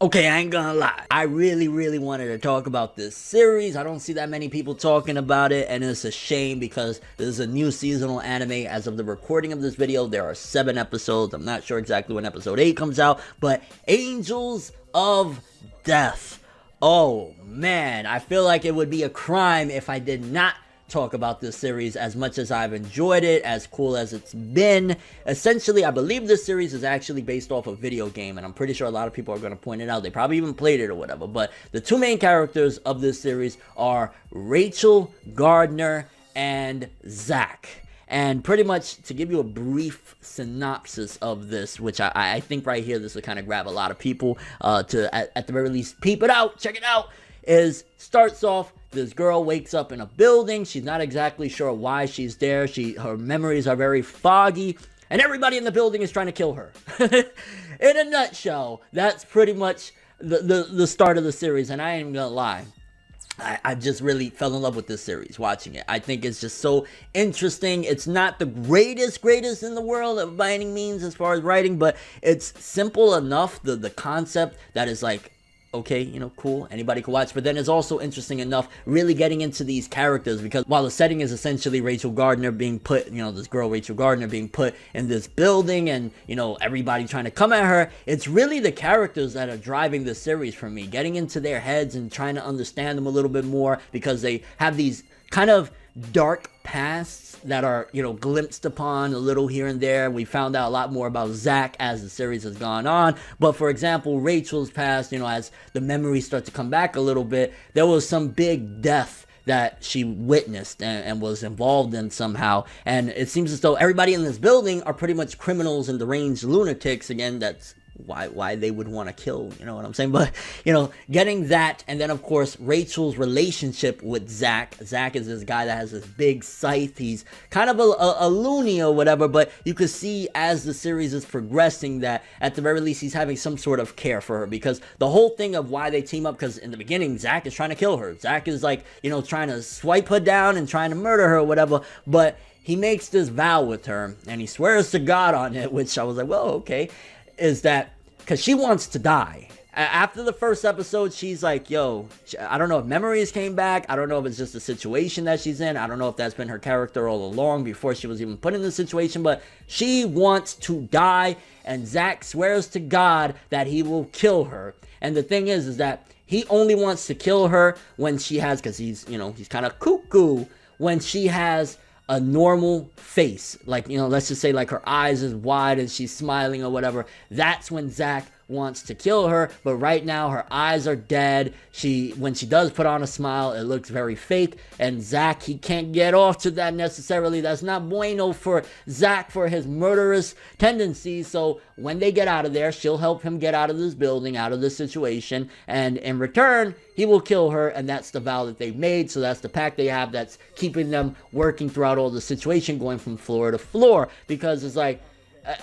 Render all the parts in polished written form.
Okay, I ain't gonna lie. I really wanted to talk about this series. I don't see that many people talking about it, and it's a shame because this is a new seasonal anime. As of the recording of this video, there are 7 episodes. I'm not sure exactly when episode 8 comes out, but Angels of Death. Oh man, I feel like it would be a crime if I did not talk about this series. As much as I've enjoyed it, as cool as it's been. Essentially, I believe this series is actually based off a video game, and I'm pretty sure a lot of people are going to point it out. They probably even played it or whatever, but the 2 main characters of this series are Rachel Gardner and Zach. And pretty much to give you a brief synopsis of this, which I think right here this will kind of grab a lot of people to at the very least peep it out, check it out, starts off, this girl wakes up in a building. She's not exactly sure why she's there. Her memories are very foggy, and everybody in the building is trying to kill her. In a nutshell, that's pretty much the start of the series, and I ain't gonna lie. I just really fell in love with this series watching it. I think it's just so interesting. It's not the greatest in the world by any means as far as writing, but it's simple enough, the concept that is like, okay, you know, cool, anybody can watch, but then it's also interesting enough really getting into these characters, because while the setting is essentially Rachel Gardner being put, you know, this girl Rachel Gardner being put in this building and, you know, everybody trying to come at her, it's really the characters that are driving the series for me, getting into their heads and trying to understand them a little bit more, because they have these kind of dark pasts that are, you know, glimpsed upon a little here and there. We found out a lot more about Zach as the series has gone on, but for example, Rachel's past, you know, as the memories start to come back a little bit, there was some big death that she witnessed and was involved in somehow, and it seems as though everybody in this building are pretty much criminals and deranged lunatics. Again, that's why they would want to kill, you know what I'm saying? But, you know, getting that, and then of course Rachel's relationship with Zach. Zach is this guy that has this big scythe. He's kind of a loony or whatever, but you could see as the series is progressing that at the very least he's having some sort of care for her, because the whole thing of why they team up, because in the beginning Zach is trying to kill her. Zach is like, you know, trying to swipe her down and trying to murder her or whatever, but he makes this vow with her and he swears to God on it, which I was like, well, okay, is that because she wants to die. After the first episode, she's like, yo, I don't know if memories came back. I don't know if it's just the situation that she's in. I don't know if that's been her character all along before she was even put in the situation, but she wants to die, and Zach swears to God that he will kill her. And the thing is that he only wants to kill her when she has, because he's, you know, he's kind of cuckoo, when she has a normal face, like, you know, let's just say like her eyes is wide and she's smiling or whatever. That's when Zach wants to kill her, but right now her eyes are dead. When she does put on a smile, it looks very fake, and Zach, he can't get off to that necessarily. That's not bueno for Zach, for his murderous tendencies. So when they get out of there, she'll help him get out of this building, out of this situation, and in return he will kill her, and that's the vow that they've made. So that's the pact they have that's keeping them working throughout all the situation, going from floor to floor, because it's like,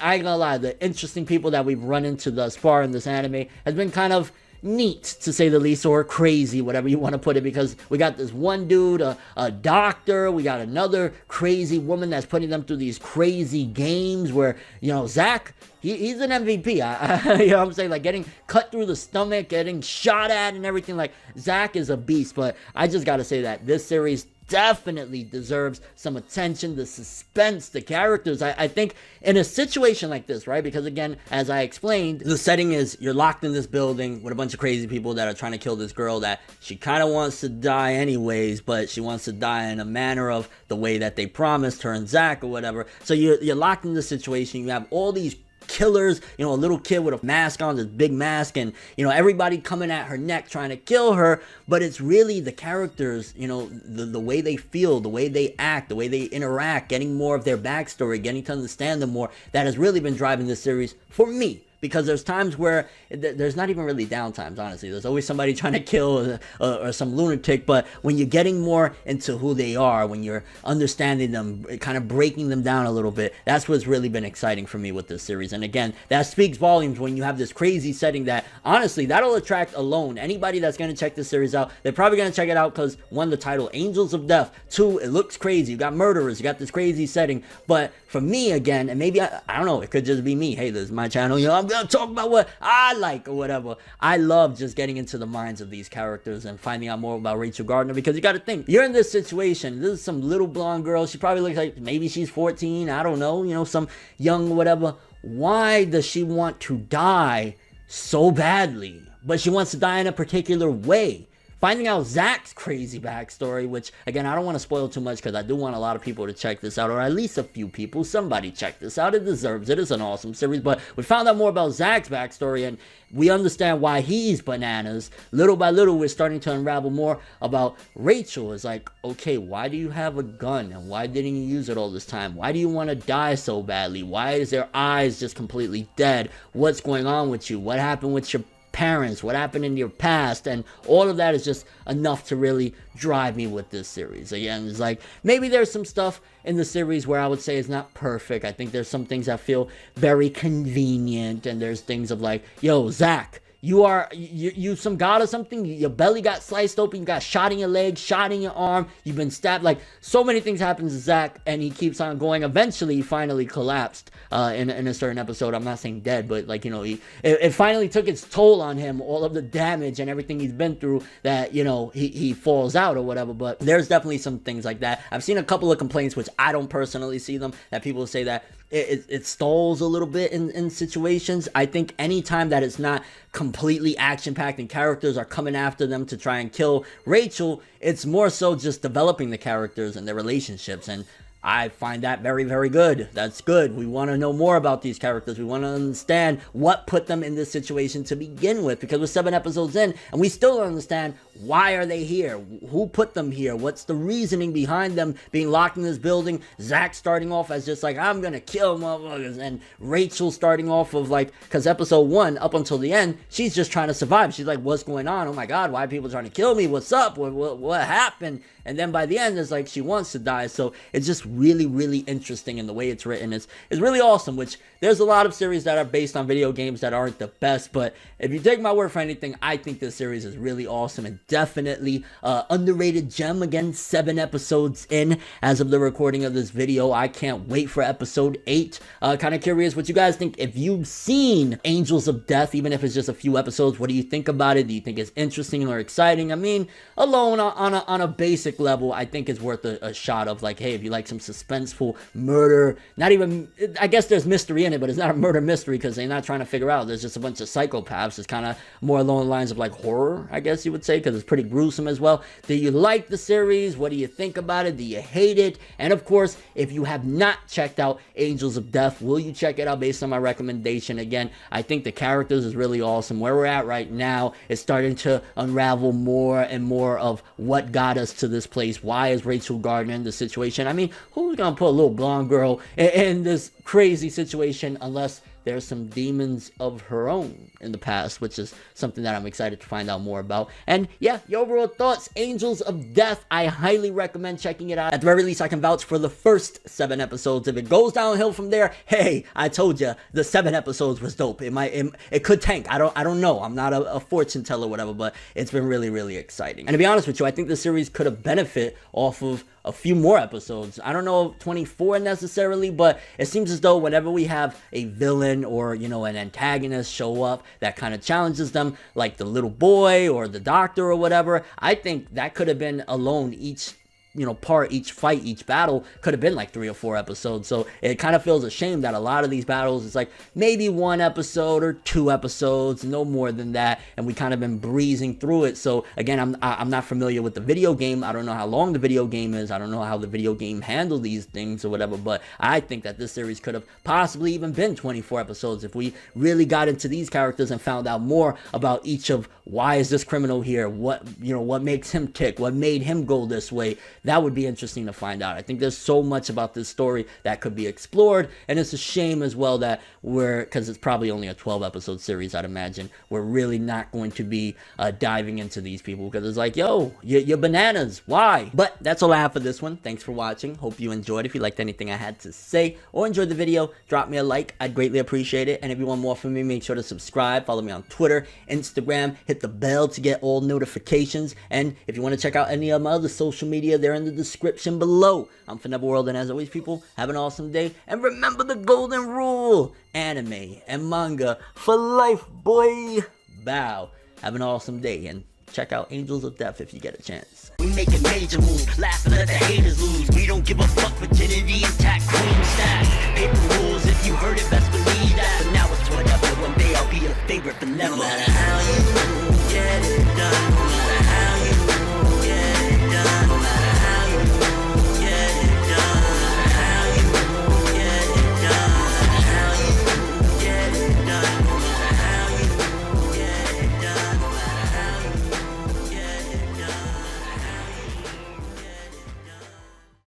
I ain't gonna lie, the interesting people that we've run into thus far in this anime has been kind of neat, to say the least, or crazy, whatever you want to put it, because we got this one dude, a doctor, we got another crazy woman that's putting them through these crazy games where, you know, Zach, he's an MVP, you know what I'm saying, like getting cut through the stomach, getting shot at and everything. Like, Zach is a beast, but I just gotta say that this series definitely deserves some attention. The suspense, the characters, I think in a situation like this, right, because again, as I explained, the setting is you're locked in this building with a bunch of crazy people that are trying to kill this girl that she kind of wants to die anyways, but she wants to die in a manner of the way that they promised her and Zach or whatever. So you're locked in this situation. You have all these killers, you know, a little kid with a mask on, this big mask, and, you know, everybody coming at her neck trying to kill her. But it's really the characters, you know, the way they feel, the way they act, the way they interact, getting more of their backstory, getting to understand them more, that has really been driving this series for me. Because there's times where there's not even really downtimes, honestly. There's always somebody trying to kill or some lunatic, but when you're getting more into who they are, when you're understanding them, kind of breaking them down a little bit, that's what's really been exciting for me with this series. And again, that speaks volumes when you have this crazy setting that, honestly, that'll attract alone anybody that's going to check this series out. They're probably going to check it out because, one, the title, Angels of Death. 2, it looks crazy. You got murderers, you got this crazy setting. But for me, again, and maybe, I don't know, it could just be me. Hey, this is my channel, you know, I'm gonna talk about what I like or whatever. I love just getting into the minds of these characters and finding out more about Rachel Gardner, because you got to think, you're in this situation. This is some little blonde girl. She probably looks like maybe she's 14. I don't know. You know, some young whatever. Why does she want to die so badly? But she wants to die in a particular way. Finding out Zach's crazy backstory, which, again, I don't want to spoil too much because I do want a lot of people to check this out, or at least a few people. Somebody check this out. It deserves it. It's an awesome series. But we found out more about Zach's backstory, and we understand why he's bananas. Little by little, we're starting to unravel more about Rachel. It's like, okay, why do you have a gun? And why didn't you use it all this time? Why do you want to die so badly? Why is their eyes just completely dead? What's going on with you? What happened with your parents? What happened in your past? And all of that is just enough to really drive me with this series. Again, it's like, maybe there's some stuff in the series where I would say is not perfect. I think there's some things that feel very convenient, and there's things of like, yo, Zach, you some god or something. Your belly got sliced open. You got shot in your leg, shot in your arm. You've been stabbed. Like, so many things happen to Zach, and he keeps on going. Eventually, he finally collapsed in a certain episode. I'm not saying dead, but like, you know, it finally took its toll on him. All of the damage and everything he's been through, that, you know, he falls out or whatever. But there's definitely some things like that. I've seen a couple of complaints, which I don't personally see them, that people say that it stalls a little bit in situations. I think anytime that it's not completely action-packed and characters are coming after them to try and kill Rachel, it's more so just developing the characters and their relationships, and I find that very, very good. That's good. We want to know more about these characters. We want to understand what put them in this situation to begin with, because we're 7 episodes in and we still don't understand why are they here? Who put them here? What's the reasoning behind them being locked in this building? Zach starting off as just like, I'm gonna kill motherfuckers, and Rachel starting off of like, because episode 1 up until the end, she's just trying to survive. She's like, what's going on? Oh my god, why are people trying to kill me? What's up? What happened? And then by the end, it's like she wants to die. So it's just really, really interesting in the way it's written. It's really awesome, which there's a lot of series that are based on video games that aren't the best. But if you take my word for anything, I think this series is really awesome and definitely underrated gem. Again, 7 episodes in as of the recording of this video. I can't wait for episode 8. Kind of curious what you guys think. If you've seen Angels of Death, even if it's just a few episodes, what do you think about it? Do you think it's interesting or exciting? I mean, alone on a basic level, I think it's worth a shot of like, hey, if you like some suspenseful murder, not even, I guess there's mystery in it, but it's not a murder mystery because they're not trying to figure out. There's just a bunch of psychopaths. It's kind of more along the lines of like horror, I guess you would say, because it's pretty gruesome as well. Do you like the series? What do you think about it? Do you hate it? And of course, if you have not checked out Angels of Death, will you check it out based on my recommendation? Again, I think the characters is really awesome. Where we're at right now is starting to unravel more and more of what got us to this place. Why is Rachel Gardner in this situation? I mean, who's gonna put a little blonde girl in this crazy situation unless there's some demons of her own in the past, which is something that I'm excited to find out more about. And yeah, your overall thoughts, Angels of Death, I highly recommend checking it out. At the very least, I can vouch for the first 7 episodes. If it goes downhill from there, hey, I told you, the 7 episodes was dope. It could tank. I don't know. I'm not a fortune teller or whatever, but it's been really, really exciting. And to be honest with you, I think the series could have benefited off of a few more episodes. I don't know 24 necessarily, but it seems as though whenever we have a villain or, you know, an antagonist show up that kind of challenges them, like the little boy or the doctor or whatever, I think that could have been alone each, you know, each fight, each battle could have been like 3 or 4 episodes. So it kind of feels a shame that a lot of these battles is like maybe 1 episode or 2 episodes, no more than that, and we kind of been breezing through it. So again, I'm not familiar with the video game. I don't know how long the video game is. I don't know how the video game handled these things or whatever, but I think that this series could have possibly even been 24 episodes if we really got into these characters and found out more about each of why is this criminal here, what, you know, what makes him tick, what made him go this way. That would be interesting to find out. I think there's so much about this story that could be explored, and it's a shame as well that because it's probably only a 12 episode series, I'd imagine, we're really not going to be diving into these people, because it's like, yo, you're bananas, why? But that's all I have for this one. Thanks for watching. Hope you enjoyed. If you liked anything I had to say or enjoyed the video, drop me a like. I'd greatly appreciate it. And if you want more from me, make sure to subscribe, follow me on Twitter, Instagram, hit the bell to get all notifications. And if you want to check out any of my other social media, there there in the description below. I'm Fineva World, and as always, people, have an awesome day. And remember the golden rule: anime and manga for life, boy. Bow. Have an awesome day, and check out Angels of Death if you get a chance. We make a major move, laugh and let the haters lose. We don't give a fuck, virginity intact queens.